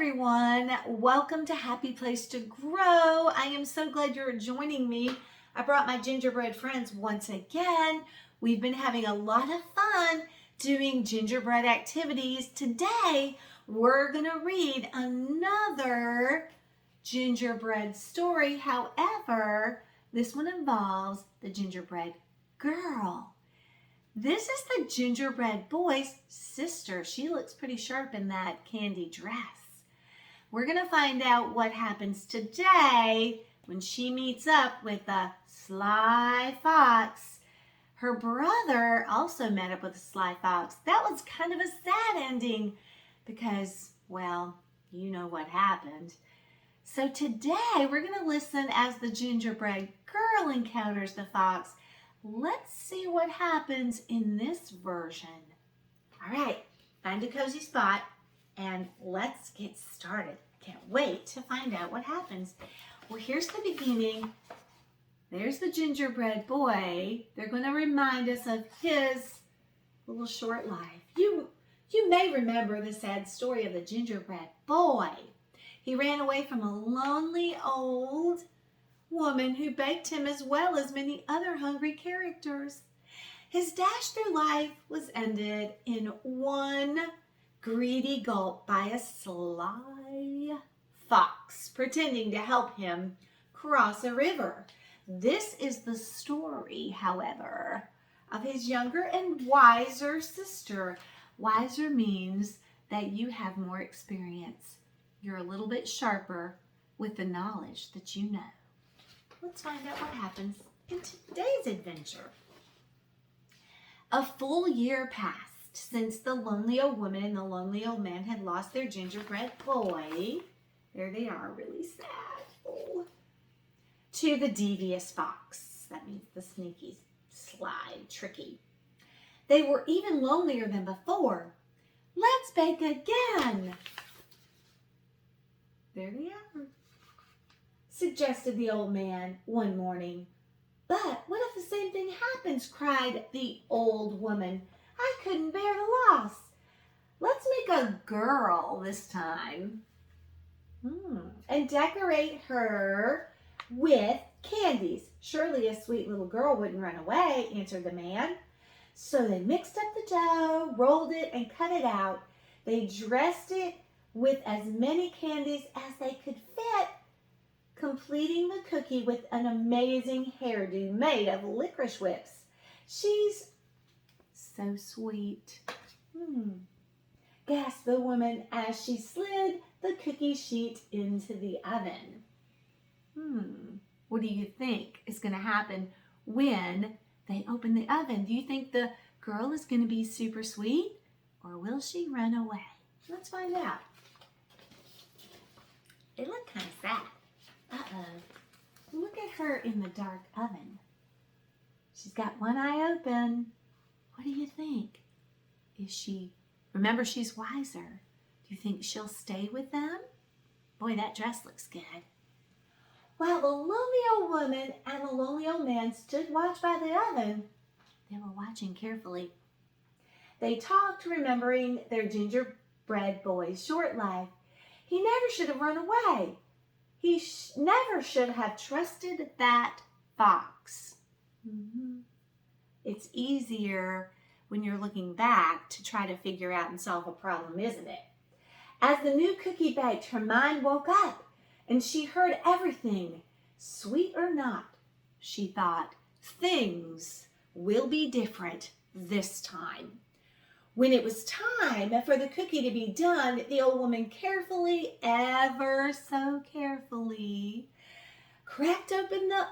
everyone. Welcome to Happy Place to Grow. I am so glad you're joining me. I brought my gingerbread friends once again. We've been having a lot of fun doing gingerbread activities. Today, we're going to read another gingerbread story. However, this one involves the gingerbread girl. This is the gingerbread boy's sister. She looks pretty sharp in that candy dress. We're going to find out what happens today when she meets up with the sly fox. Her brother also met up with the sly fox. That was kind of a sad ending because, well, you know what happened. So today we're going to listen as the gingerbread girl encounters the fox. Let's see what happens in this version. All right, find a cozy spot and let's get started. Can't wait to find out what happens. Well, here's the beginning. There's the gingerbread boy. They're going to remind us of his little short life. You may remember the sad story of the gingerbread boy. He ran away from a lonely old woman who baked him as well as many other hungry characters. His dash through life was ended in one greedy gulp by a sly fox pretending to help him cross a river. This is the story, however, of his younger and wiser sister. Wiser means that you have more experience. You're a little bit sharper with the knowledge that you know. Let's find out what happens in today's adventure. A full year passed since the lonely old woman and the lonely old man had lost their gingerbread boy. There they are, really sad. Oh. To the devious fox. That means the sneaky, sly, tricky. They were even lonelier than before. Let's bake again. There they are, suggested the old man one morning. But what if the same thing happens? Cried the old woman. I couldn't bear the loss. Let's make a girl this time. And decorate her with candies. Surely a sweet little girl wouldn't run away, answered the man. So they mixed up the dough, rolled it, and cut it out. They dressed it with as many candies as they could fit, completing the cookie with an amazing hairdo made of licorice whips. She's so sweet. Gasped the woman as she slid the cookie sheet into the oven. What do you think is going to happen when they open the oven? Do you think the girl is going to be super sweet or will she run away? Let's find out. They look kind of sad. Uh-oh. Look at her in the dark oven. She's got one eye open. What do you think? Remember, she's wiser. Do you think she'll stay with them? Boy, that dress looks good. While the lonely old woman and the lonely old man stood watch by the oven, they were watching carefully. They talked, remembering their gingerbread boy's short life. He never should have run away. He never should have trusted that fox. It's easier when you're looking back to try to figure out and solve a problem, isn't it? As the new cookie baked, her mind woke up and she heard everything. Sweet or not, she thought, things will be different this time. When it was time for the cookie to be done, the old woman carefully, ever so carefully, cracked open the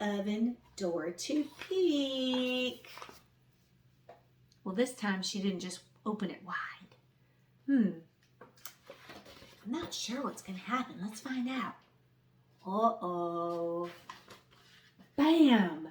oven door to peek. Well, this time she didn't just open it wide. I'm not sure what's going to happen. Let's find out. Uh-oh. Bam!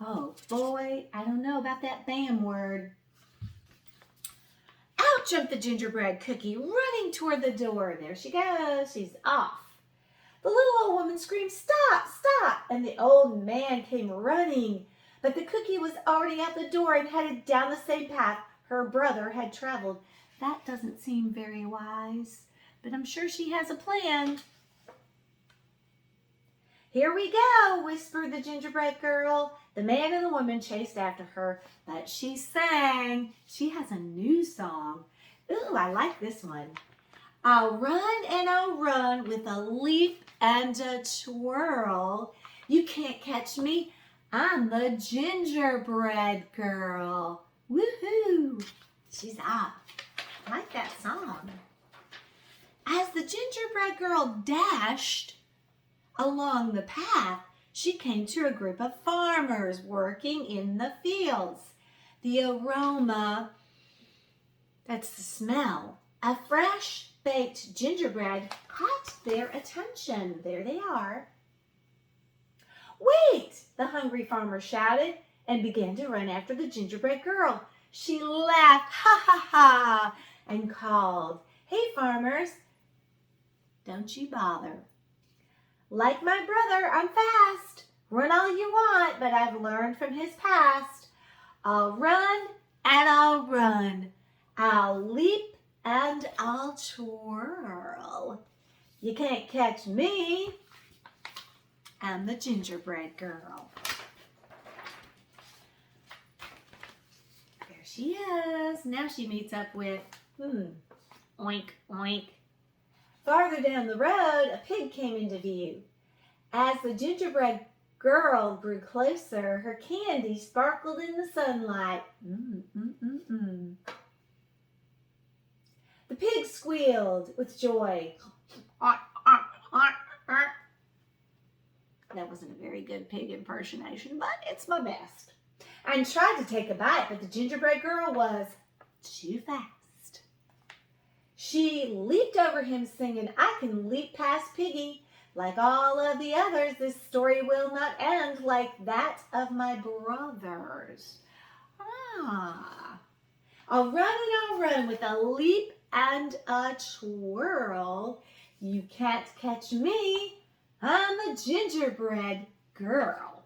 Oh boy, I don't know about that bam word. Out jumped the gingerbread cookie, running toward the door. There she goes. She's off. The little old woman screamed, "Stop, stop!" And the old man came running. But the cookie was already out the door and headed down the same path her brother had traveled. That doesn't seem very wise, but I'm sure she has a plan. Here we go, whispered the gingerbread girl. The man and the woman chased after her, but she sang. She has a new song. Ooh, I like this one. I'll run and I'll run with a leap and a twirl. You can't catch me. I'm the gingerbread girl. Woohoo! She's off. I like that song. As the gingerbread girl dashed along the path, she came to a group of farmers working in the fields. The aroma, that's the smell, of fresh baked gingerbread caught their attention. There they are. Wait, the hungry farmer shouted and began to run after the gingerbread girl. She laughed, ha ha ha, and called, hey farmers, don't you bother. Like my brother, I'm fast. Run all you want, but I've learned from his past. I'll run and I'll run. I'll leap and I'll twirl. You can't catch me. I'm the gingerbread girl. There she is. Now she meets up with, oink, oink. Farther down the road, a pig came into view. As the gingerbread girl grew closer, her candy sparkled in the sunlight. The pig squealed with joy. That wasn't a very good pig impersonation, but it's my best. And tried to take a bite, but the gingerbread girl was too fast. She leaped over him singing, I can leap past Piggy. Like all of the others, this story will not end like that of my brothers. I'll run and I'll run with a leap and a twirl. You can't catch me. I'm the gingerbread girl.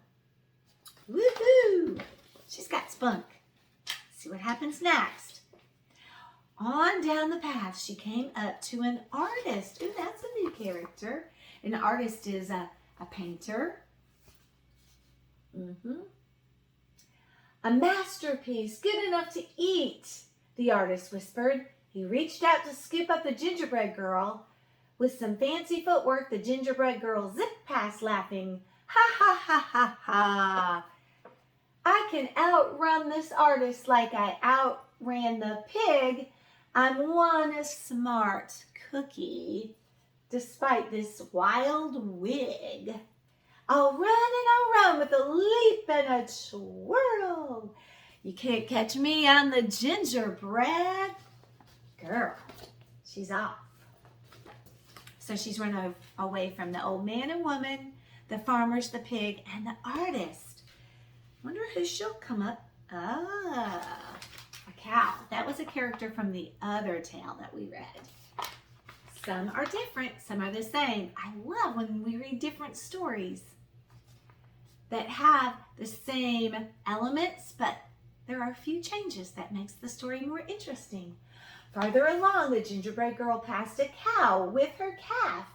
Woohoo! She's got spunk. See what happens next. On down the path, she came up to an artist. Ooh, that's a new character. An artist is a painter. A masterpiece, good enough to eat, the artist whispered. He reached out to scoop up the gingerbread girl. With some fancy footwork, the gingerbread girl zipped past laughing. Ha ha ha ha ha. I can outrun this artist like I outran the pig. I'm one smart cookie, despite this wild wig. I'll run and I'll run with a leap and a twirl. You can't catch me, I'm the gingerbread girl. She's off. So she's run away from the old man and woman, the farmers, the pig, and the artist. Wonder who she'll come up. A cow. That was a character from the other tale that we read. Some are different, some are the same. I love when we read different stories that have the same elements, but there are a few changes that makes the story more interesting. Farther along, the gingerbread girl passed a cow with her calf,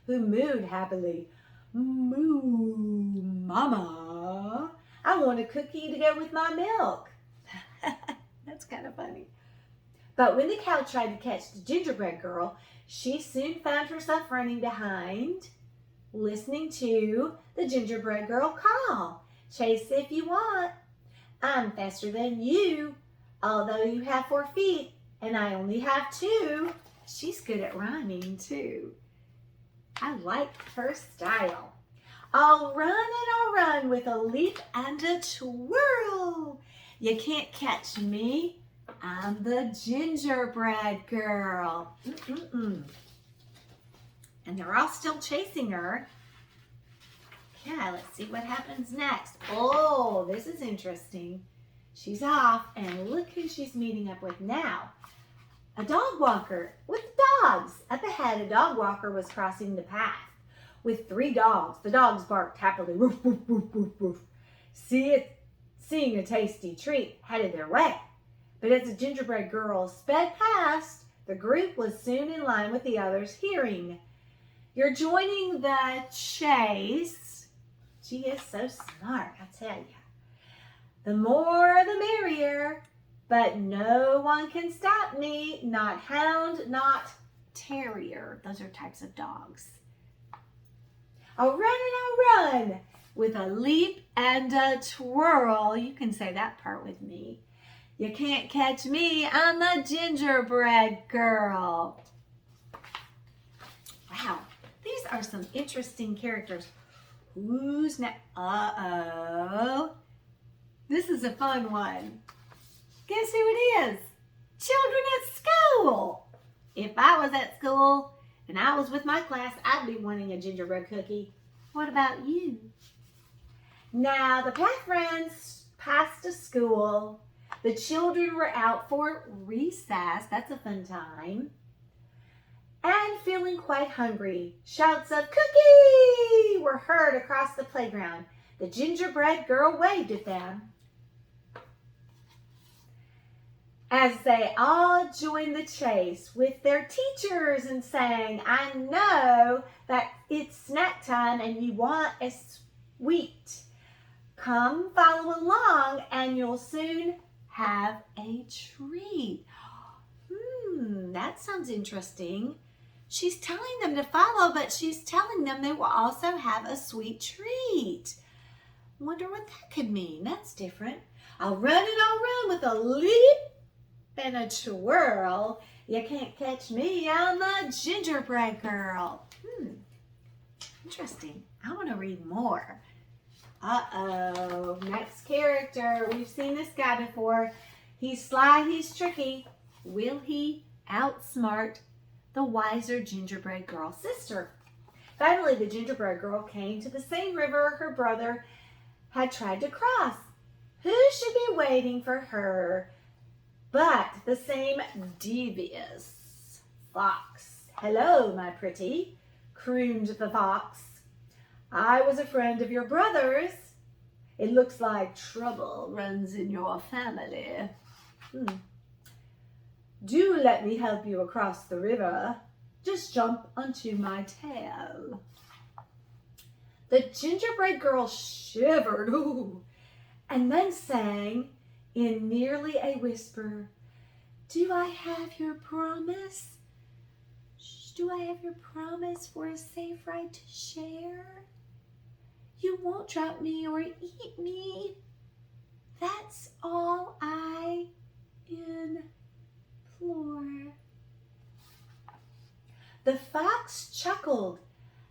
who mooed happily. Moo, mama, I want a cookie to go with my milk. That's kind of funny. But when the cow tried to catch the gingerbread girl, she soon found herself running behind, listening to the gingerbread girl call. Chase if you want. I'm faster than you, although you have 4 feet and I only have 2. She's good at rhyming too. I like her style. I'll run and I'll run with a leap and a twirl. You can't catch me. I'm the gingerbread girl. And they're all still chasing her. Yeah, let's see what happens next. Oh, this is interesting. She's off, and look who she's meeting up with now. A dog walker with dogs. Up ahead, a dog walker was crossing the path with 3 dogs. The dogs barked happily. Woof, woof, woof, woof, woof. Seeing a tasty treat headed their way. But as the gingerbread girl sped past, the group was soon in line with the others, hearing, "You're joining the chase." She is so smart, I tell you. "The more the merrier, but no one can stop me, not hound, not terrier." Those are types of dogs. "I'll run and I'll run with a leap and a twirl." You can say that part with me. "You can't catch me, I'm the gingerbread girl." Wow, these are some interesting characters. Who's next? Uh-oh. This is a fun one. Guess who it is? Children at school. If I was at school and I was with my class, I'd be wanting a gingerbread cookie. What about you? Now, the pack friends passed a school. The children were out for recess. That's a fun time. And feeling quite hungry, shouts of "Cookie!" were heard across the playground. The gingerbread girl waved at them as they all joined the chase with their teachers and sang, "I know that it's snack time and you want a sweet. Come follow along and you'll soon have a treat." That sounds interesting. She's telling them to follow, but she's telling them they will also have a sweet treat. Wonder what that could mean. That's different. "I'll run and I'll run with a leap and a twirl. You can't catch me, I'm the gingerbread girl." Interesting. I want to read more. Uh-oh. Next character. We've seen this guy before. He's sly, he's tricky. Will he outsmart the wiser gingerbread girl's sister? Finally, the gingerbread girl came to the same river her brother had tried to cross. Who should be waiting for her but the same devious fox? "Hello, my pretty," crooned the fox. "I was a friend of your brother's. It looks like trouble runs in your family. Do let me help you across the river. Just jump onto my tail." The gingerbread girl shivered, and then sang in nearly a whisper, "Do I have your promise? Do I have your promise for a safe ride to share? You won't drop me or eat me. That's all I implore." The fox chuckled.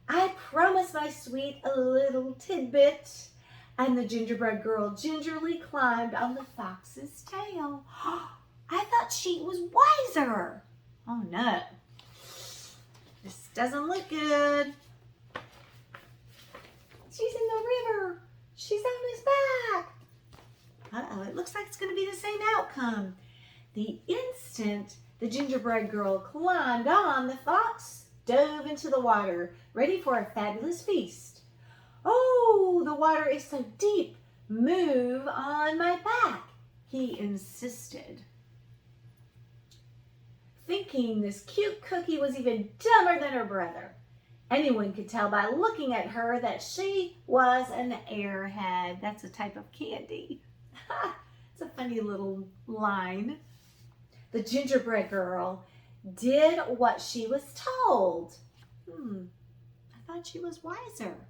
"I promise, my sweet, a little tidbit." And the gingerbread girl gingerly climbed on the fox's tail. I thought she was wiser. Oh no. This doesn't look good. She's in the river. She's on his back. Uh-oh, it looks like it's going to be the same outcome. The instant the gingerbread girl climbed on, the fox dove into the water, ready for a fabulous feast. "Oh, the water is so deep. Move on my back," he insisted. Thinking this cute cookie was even dumber than her brother. Anyone could tell by looking at her that she was an airhead. That's a type of candy. It's a funny little line. The gingerbread girl did what she was told. I thought she was wiser.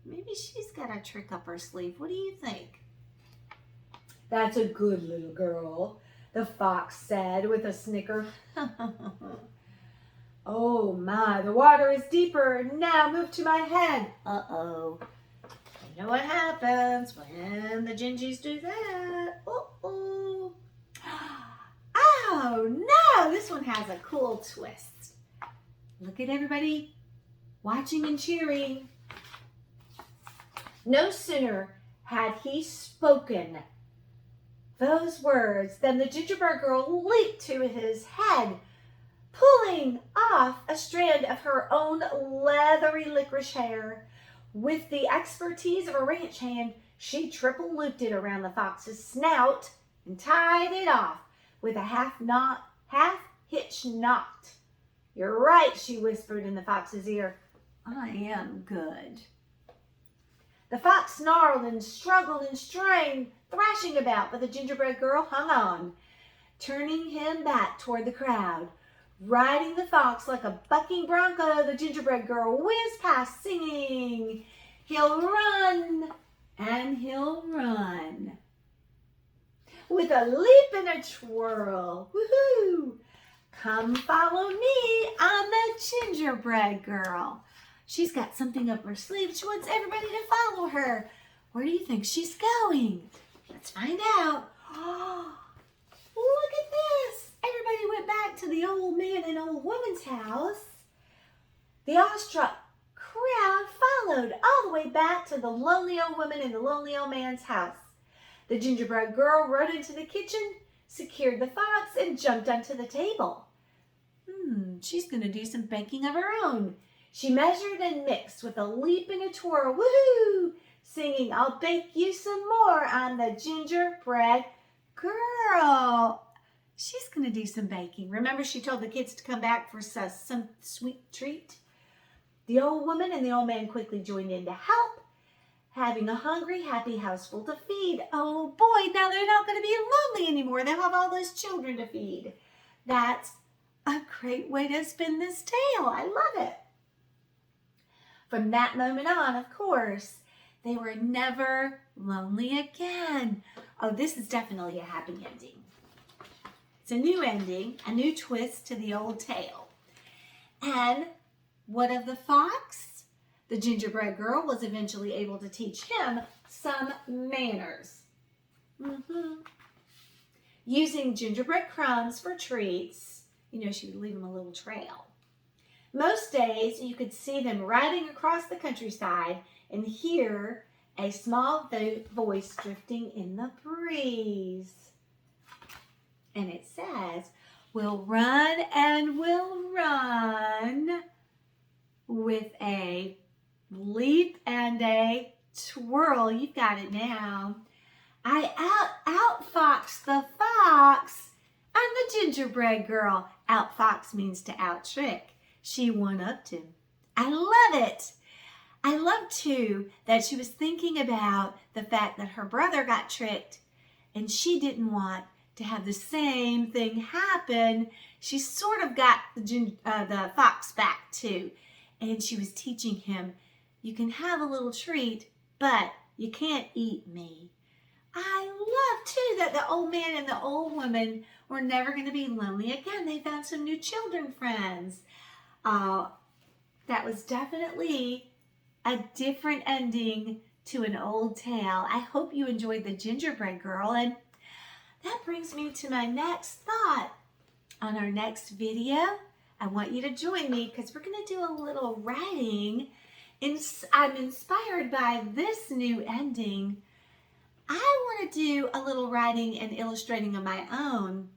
Maybe she's got a trick up her sleeve. What do you think? "That's a good little girl," the fox said with a snicker. "Oh my, the water is deeper. Now move to my head." Uh-oh. You know what happens when the gingies do that. Uh-oh. Oh no, this one has a cool twist. Look at everybody watching and cheering. No sooner had he spoken those words than the gingerbread girl leaped to his head, pulling off a strand of her own leathery licorice hair. With the expertise of a ranch hand, she triple looped it around the fox's snout and tied it off with a half-hitch knot. You're right, she whispered in the fox's ear. I am good. The fox snarled and struggled and strained, thrashing about, but the gingerbread girl hung on, turning him back toward the crowd. Riding the fox like a bucking bronco, the gingerbread girl whizzed past singing, he'll run and he'll run. With a leap and a twirl, woohoo! Come follow me, I'm the gingerbread girl. She's got something up her sleeve. She wants everybody to follow her. Where do you think she's going? Let's find out. Oh, look at this. Everybody went back to the old man and old woman's house. The awestruck crowd followed all the way back to the lonely old woman and the lonely old man's house. The gingerbread girl rode into the kitchen, secured the fox, and jumped onto the table. She's going to do some baking of her own. She measured and mixed with a leap and a twirl, woohoo, singing, I'll bake you some more, I'm the gingerbread girl. She's going to do some baking. Remember, she told the kids to come back for some sweet treat? The old woman and the old man quickly joined in to help, having a hungry, happy house full to feed. Oh boy, now they're not going to be lonely anymore. They'll have all those children to feed. That's a great way to spin this tale. I love it. From that moment on, of course, they were never lonely again. Oh, this is definitely a happy ending. It's a new ending, a new twist to the old tale. And what of the fox? The gingerbread girl was eventually able to teach him some manners. Using gingerbread crumbs for treats, she would leave him a little trail. Most days, you could see them riding across the countryside and hear a small voice drifting in the breeze. And it says, we'll run and we'll run with a leap and a twirl. You've got it now. I outfox the fox. I'm the gingerbread girl. Outfox means to out-trick. She one-upped him. I love it. I love, too, that she was thinking about the fact that her brother got tricked and she didn't want to have the same thing happen. She sort of got the fox back, too. And she was teaching him, you can have a little treat, but you can't eat me. I love, too, that the old man and the old woman were never going to be lonely again. They found some new children friends. That was definitely a different ending to an old tale. I hope you enjoyed the Gingerbread Girl. And that brings me to my next thought. On our next video, I want you to join me because we're going to do a little writing. I'm inspired by this new ending. I want to do a little writing and illustrating of my own.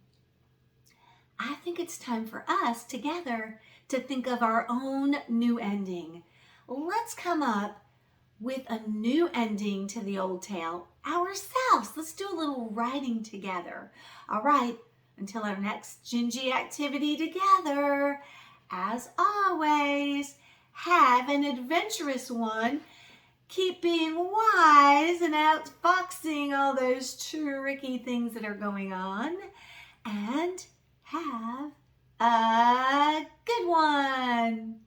I think it's time for us together to think of our own new ending. Let's come up with a new ending to the old tale ourselves. Let's do a little writing together. All right, until our next Gingy activity together, as always, have an adventurous one. Keep being wise and outfoxing all those tricky things that are going on. And have a good one.